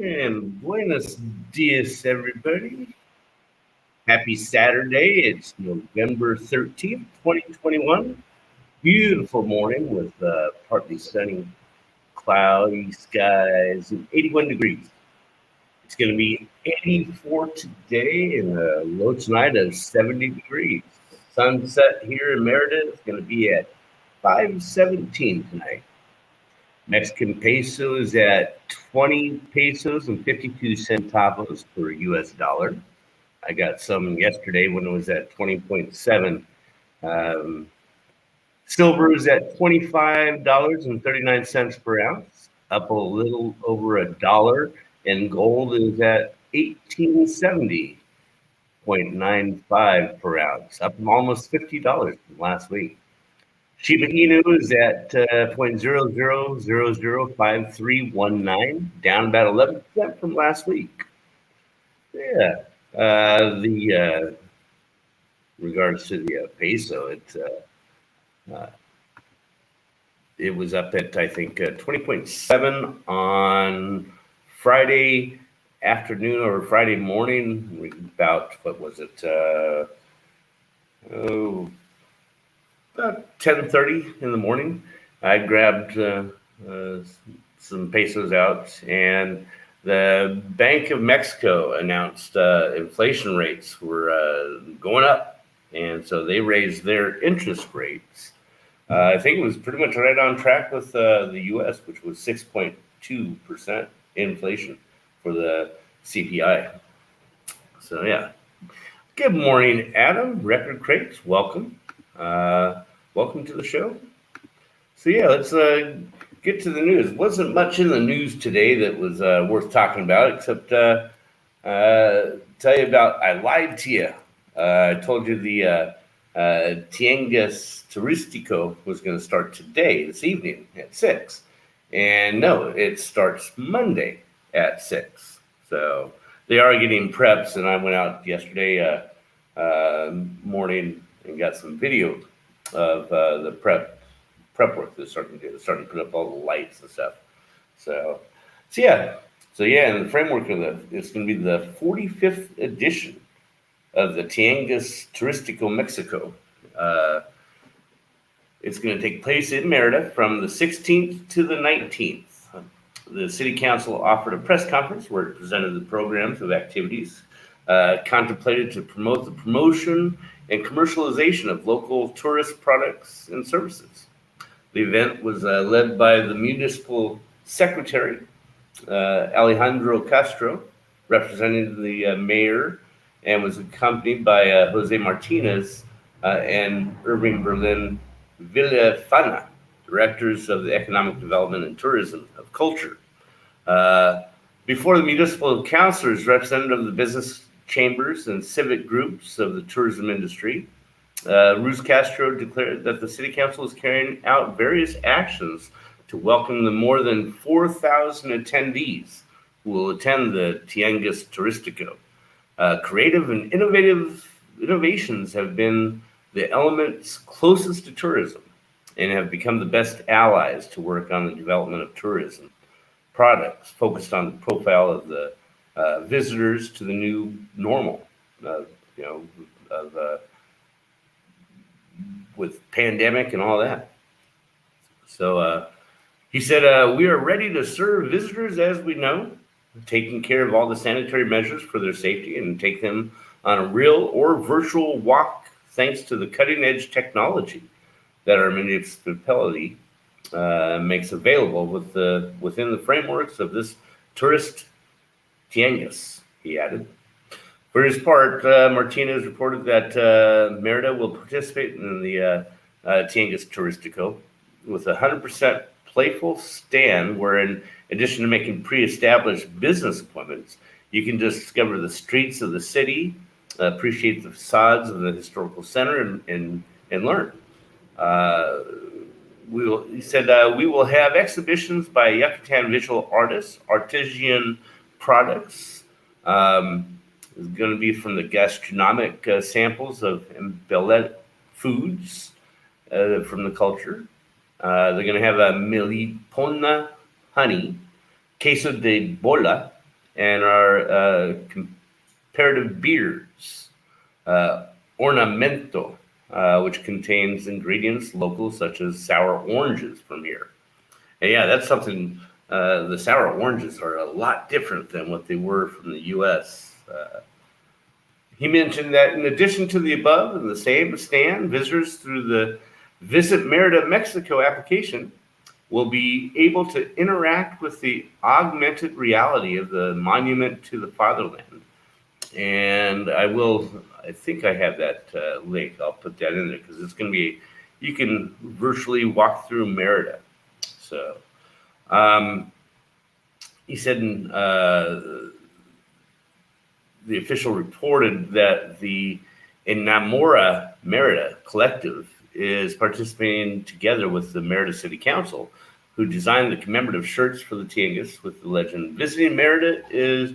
And Buenos Dias, everybody. Happy Saturday. It's November 13th, 2021. Beautiful morning with partly sunny, cloudy skies and 81 degrees. It's going to be 84 today and a low tonight of 70 degrees. Sunset here in Merida is going to be at 5:17 tonight. Mexican peso is at 20 pesos and 52 centavos per US dollar. I got some yesterday when it was at 20.7. Um, Silver is at $25.39 per ounce, up a little over $1. And gold is at 1870.95 per ounce, up almost $50 from last week. Shiba Inu is at 0.00005319, down about 11% from last week. Yeah. The regards to the peso, it was up at I think 20.7 on Friday afternoon or Friday morning. About what was it? About 10:30 in the morning. I grabbed some pesos out, and the Bank of Mexico announced inflation rates were going up, and so they raised their interest rates. I think it was pretty much right on track with the U.S., which was 6.2% inflation for the CPI. So yeah. Good morning, Adam. Record Crates, welcome. Welcome to the show. So yeah, let's get to the news. Wasn't much in the news today that was worth talking about, except tell you about. I lied to you. I told you the Tianguis Turístico was going to start today, this evening at 6, and no, it starts Monday at 6. So they are getting preps, and I went out yesterday morning and got some video of the prep work they're starting to do. They're starting to put up all the lights and stuff. So yeah. In the framework of it's going to be the 45th edition of the Tianguis Turístico Mexico. It's going to take place in Merida from the 16th to the 19th. The City Council offered a press conference where it presented the programs of activities contemplated to promote the promotion and commercialization of local tourist products and services. The event was led by the municipal secretary, Alejandro Castro, representing the mayor, and was accompanied by Jose Martinez and Irving Berlin Villafana, directors of the Economic Development and Tourism of Culture. Before the municipal councilors, representative of the business chambers and civic groups of the tourism industry, Ruiz Castro declared that the city council is carrying out various actions to welcome the more than 4,000 attendees who will attend the Tianguis Turístico. Creative and innovations have been the elements closest to tourism and have become the best allies to work on the development of tourism products focused on the profile of the visitors to the new normal, with pandemic and all that. So he said, we are ready to serve visitors as we know, taking care of all the sanitary measures for their safety and take them on a real or virtual walk thanks to the cutting edge technology that our municipality makes available within the frameworks of this tourist Tianguis, he added. For his part, Martinez reported that Merida will participate in the Tianguis Turístico with a 100% playful stand where, in addition to making pre-established business appointments, you can discover the streets of the city, appreciate the facades of the historical center, and learn. He said, we will have exhibitions by Yucatan visual artists, artisan products. It's going to be from the gastronomic samples of embellet foods from the culture. They're going to have a milipona honey, queso de bola, and our comparative beers, Ornamento, which contains ingredients local such as sour oranges from here. And yeah, that's something. The sour oranges are a lot different than what they were from the U.S. He mentioned that in addition to the above, in the same stand, visitors through the Visit Merida, Mexico application will be able to interact with the augmented reality of the monument to the fatherland. And I think I have that link. I'll put that in there because it's going to be, you can virtually walk through Merida. So, he said the official reported that the Enamora Merida collective is participating together with the Merida City Council, who designed the commemorative shirts for the Tianguis with the legend, "Visiting Merida is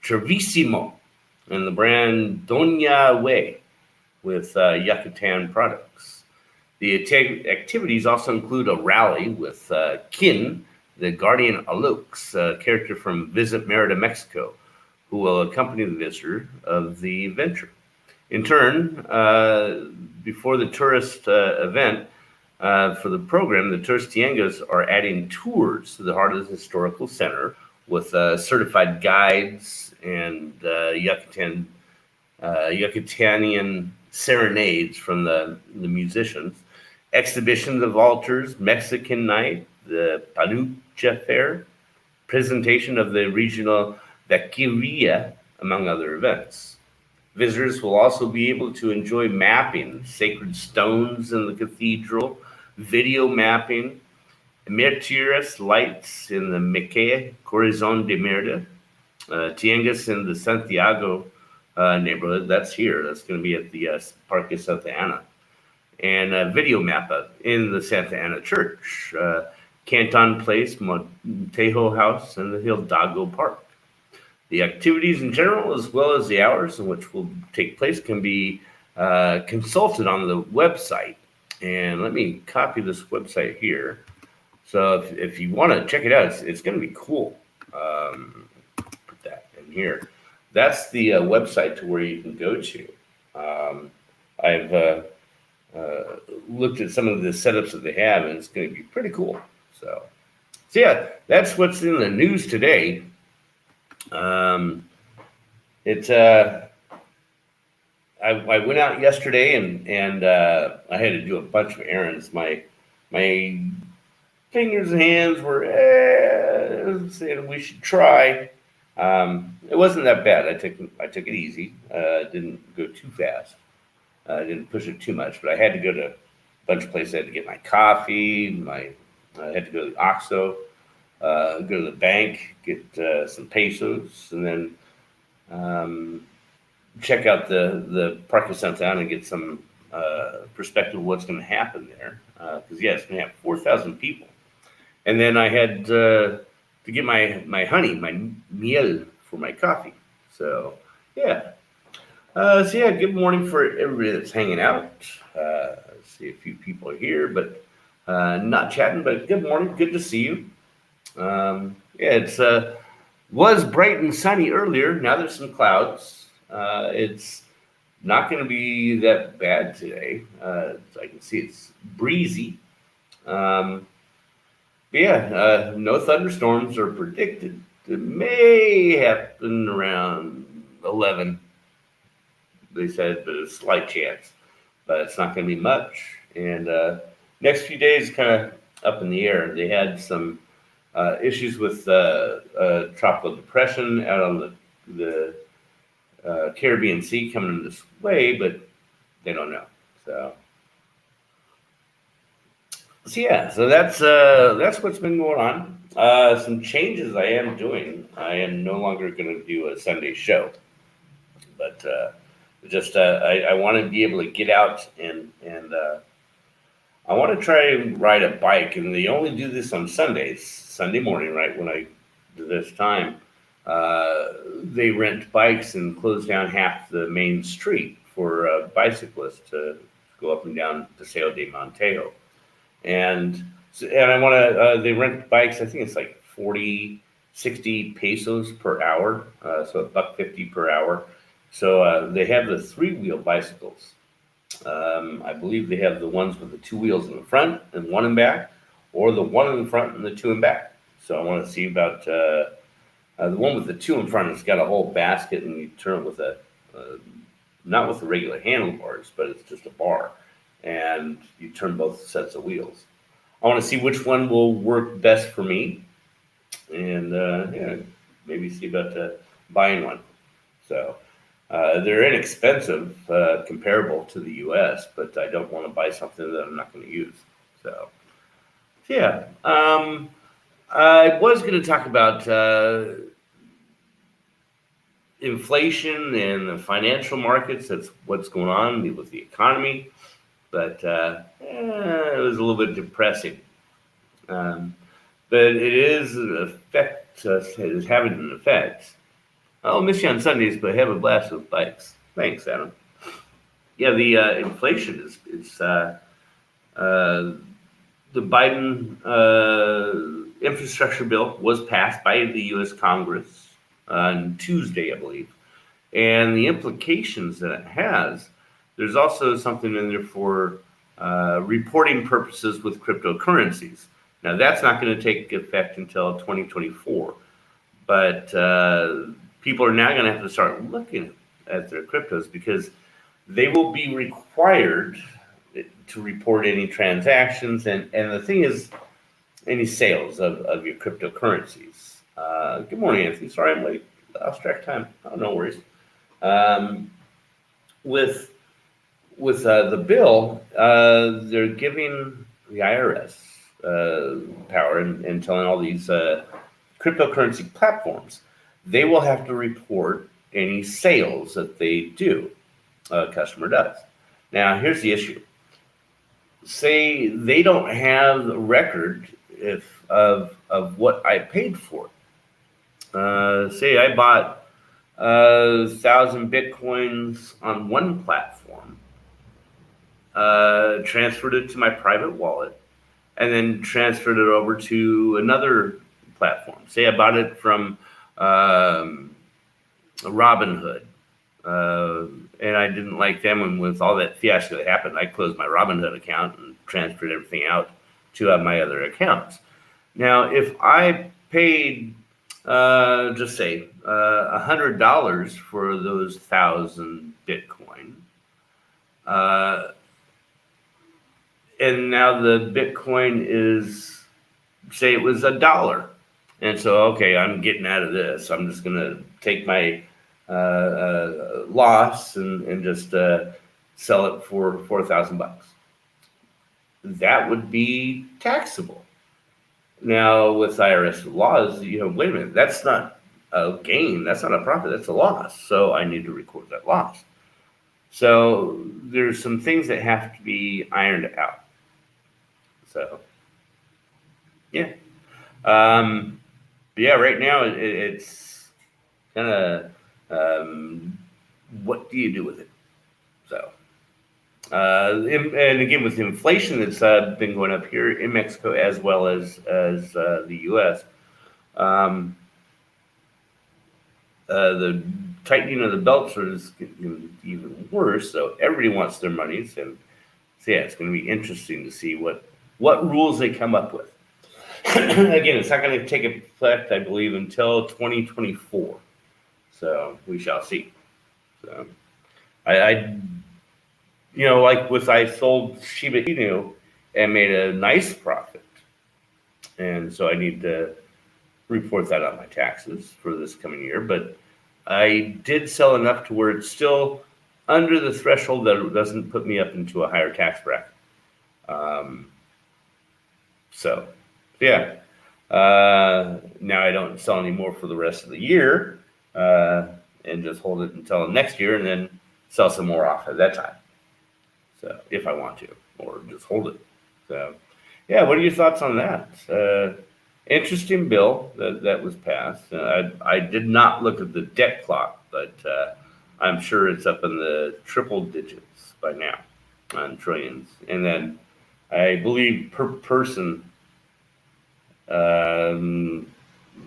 Trevisimo," and the brand Doña Way with Yucatan products. The activities also include a rally with Kin, the Guardian Alux, a character from Visit Merida, Mexico, who will accompany the visitor of the adventure. In turn, before the tourist event for the program, the tourist tianguis are adding tours to the heart of the historical center with certified guides and Yucatanian serenades from the musicians, exhibitions of altars, Mexican night, the Palucha Fair, presentation of the regional Vaqueria, among other events. Visitors will also be able to enjoy mapping sacred stones in the cathedral, video mapping, Mertiras lights in the Mequea, Corazon de Merida, Tianguis in the Santiago neighborhood. That's here. That's going to be at the Parque Santa Ana. And video mappa in the Santa Ana Church, Canton Place, Montejo House, and the Hidalgo Park. The activities in general, as well as the hours in which will take place, can be consulted on the website. And let me copy this website here. So if you want to check it out, it's going to be cool. Put that in here. That's the website to where you can go to. I've looked at some of the setups that they have, and it's going to be pretty cool. So yeah, that's what's in the news today. I went out yesterday and I had to do a bunch of errands. My fingers and hands were saying we should try. It wasn't that bad. I took it easy. Didn't go too fast. Didn't push it too much. But I had to go to a bunch of places. I had to get my coffee. I had to go to the OXXO. Go to the bank, get some pesos, and then check out the Parque Santa Ana and get some perspective of what's going to happen there. Because it's going to have 4,000 people. And then I had to get my honey, my miel for my coffee. So yeah. Good morning for everybody that's hanging out. See a few people are here, but not chatting. But good morning, good to see you. It's was bright and sunny earlier. Now there's some clouds. It's not going to be that bad today. I can see it's breezy. No thunderstorms are predicted. It may happen around 11. They said, but a slight chance. But it's not going to be much. And next few days, kind of up in the air. They had some issues with tropical depression out on the Caribbean Sea coming this way, but they don't know. So that's what's been going on. Some changes I am doing. I am no longer going to do a Sunday show, but I want to be able to get out and I want to try and ride a bike, and they only do this on Sundays, Sunday morning, right when I do this time. They rent bikes and close down half the main street for bicyclists to go up and down Paseo de Montejo. And I want to. They rent bikes. I think it's like 40 60 pesos per hour, so $1.50 per hour. So they have the three-wheel bicycles. I believe they have the ones with the two wheels in the front and one in back, or the one in the front and the two in back. So I want to see about the one with the two in front. It's got a whole basket, and you turn it with not with the regular handlebars, but it's just a bar, and you turn both sets of wheels. I want to see which one will work best for me, and yeah, maybe see about buying one. So they're inexpensive, comparable to the U.S., but I don't want to buy something that I'm not going to use. So yeah, I was going to talk about inflation and the financial markets. That's what's going on with the economy, but it was a little bit depressing. Um, but it is an effect. It is having an effect. I'll miss you on Sundays, but have a blast with bikes. Thanks, Adam. Yeah, the inflation is uh, the Biden infrastructure bill was passed by the U.S. Congress on Tuesday, I believe, and the implications that it has. There's also something in there for reporting purposes with cryptocurrencies. Now, that's not going to take effect until 2024, but people are now going to have to start looking at their cryptos because they will be required to report any transactions. And the thing is, any sales of your cryptocurrencies. Good morning, Anthony. Sorry I'm late. Lost track of time. Oh, no worries. Um, with the bill, they're giving the IRS power and telling all these cryptocurrency platforms they will have to report any sales that they do, a customer does. Now, here's the issue. Say they don't have the record of what I paid for. Say I bought 1,000 bitcoins on one platform, transferred it to my private wallet, and then transferred it over to another platform. Say I bought it from Robinhood, and I didn't like them. And with all that fiasco that happened, I closed my Robinhood account and transferred everything out to my other accounts. Now, if I paid, just say, $100 for those 1,000 Bitcoin, uh, and now the Bitcoin is, say, it was $1. And so, okay, I'm getting out of this. I'm just going to take my loss and just sell it for $4,000. That would be taxable. Now, with IRS laws, wait a minute, that's not a gain, that's not a profit, that's a loss. So I need to record that loss. So there's some things that have to be ironed out. So, yeah. Yeah, right now it's kind of what do you do with it? So, and again, with the inflation that's been going up here in Mexico as well as the U.S., um, the tightening of the belts is getting even worse. So everybody wants their monies, and so yeah, it's going to be interesting to see what rules they come up with. Again, it's not going to take effect, I believe, until 2024. So we shall see. So I like I sold Shiba Inu and made a nice profit, and so I need to report that on my taxes for this coming year. But I did sell enough to where it's still under the threshold that it doesn't put me up into a higher tax bracket. So, yeah. Now I don't sell anymore for the rest of the year, and just hold it until next year, and then sell some more off at that time. So, if I want to, or just hold it. So, yeah. What are your thoughts on that? Interesting bill that was passed. I did not look at the debt clock, but I'm sure it's up in the triple digits by now on trillions. And then I believe per person,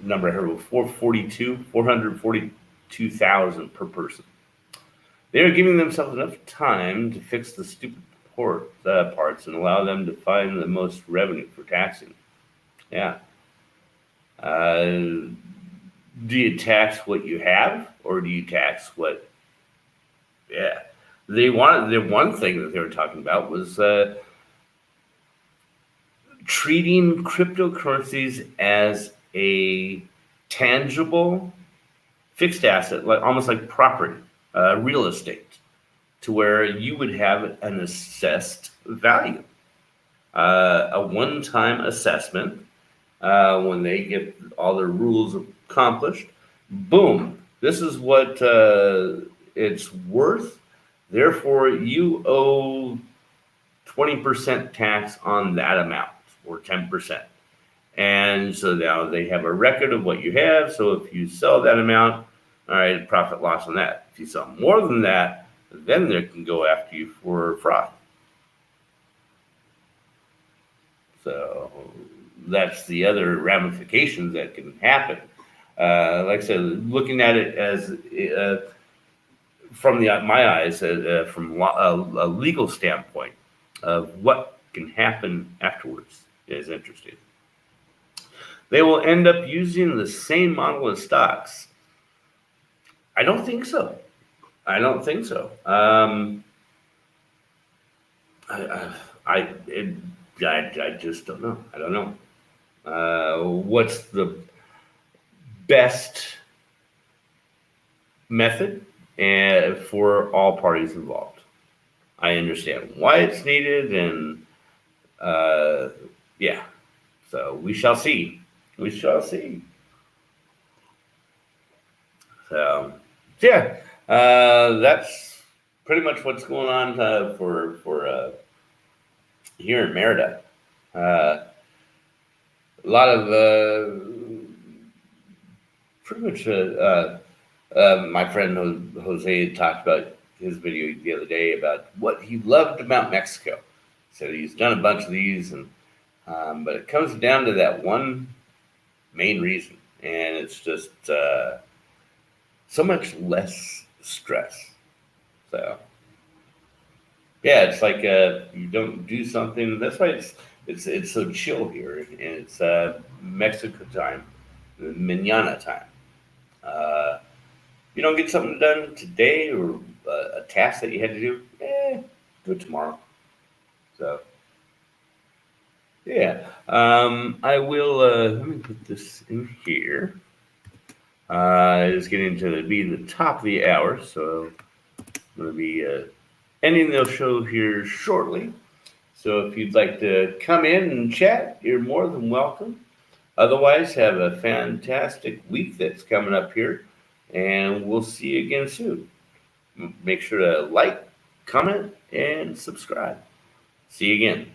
number I heard was 442,000 per person. They are giving themselves enough time to fix the stupid parts and allow them to find the most revenue for taxing. Yeah. Do you tax what you have, or do you tax what? Yeah. They wanted the one thing that they were talking about was treating cryptocurrencies as a tangible fixed asset, like almost like property, real estate, to where you would have an assessed value, a one-time assessment when they get all their rules accomplished. Boom, this is what it's worth. Therefore, you owe 20% tax on that amount, or 10%. And so now they have a record of what you have. So if you sell that amount, all right, profit loss on that. If you sell more than that, then they can go after you for fraud. So that's the other ramifications that can happen. Like I said, looking at it as from my eyes, from a legal standpoint of what can happen afterwards is interesting. They will end up using the same model as stocks. I don't think so. I don't think so. I, I, it, I just don't know. I don't know. What's the best method for all parties involved? I understand why it's needed, and yeah. So we shall see. We shall see. So yeah, that's pretty much what's going on for here in Merida. A lot of pretty much my friend Jose talked about his video the other day about what he loved about Mexico. So he's done a bunch of these, and but it comes down to that one main reason, and it's just so much less stress. So yeah, it's like you don't do something. That's why it's so chill here, and it's Mexico time, mañana time. Uh, you don't get something done today, or a task that you had to do, do it tomorrow. So yeah, I will. Let me put this in here. It's getting to be the top of the hour, so I'm going to be ending the show here shortly. So if you'd like to come in and chat, you're more than welcome. Otherwise, have a fantastic week that's coming up here, and we'll see you again soon. Make sure to like, comment, and subscribe. See you again.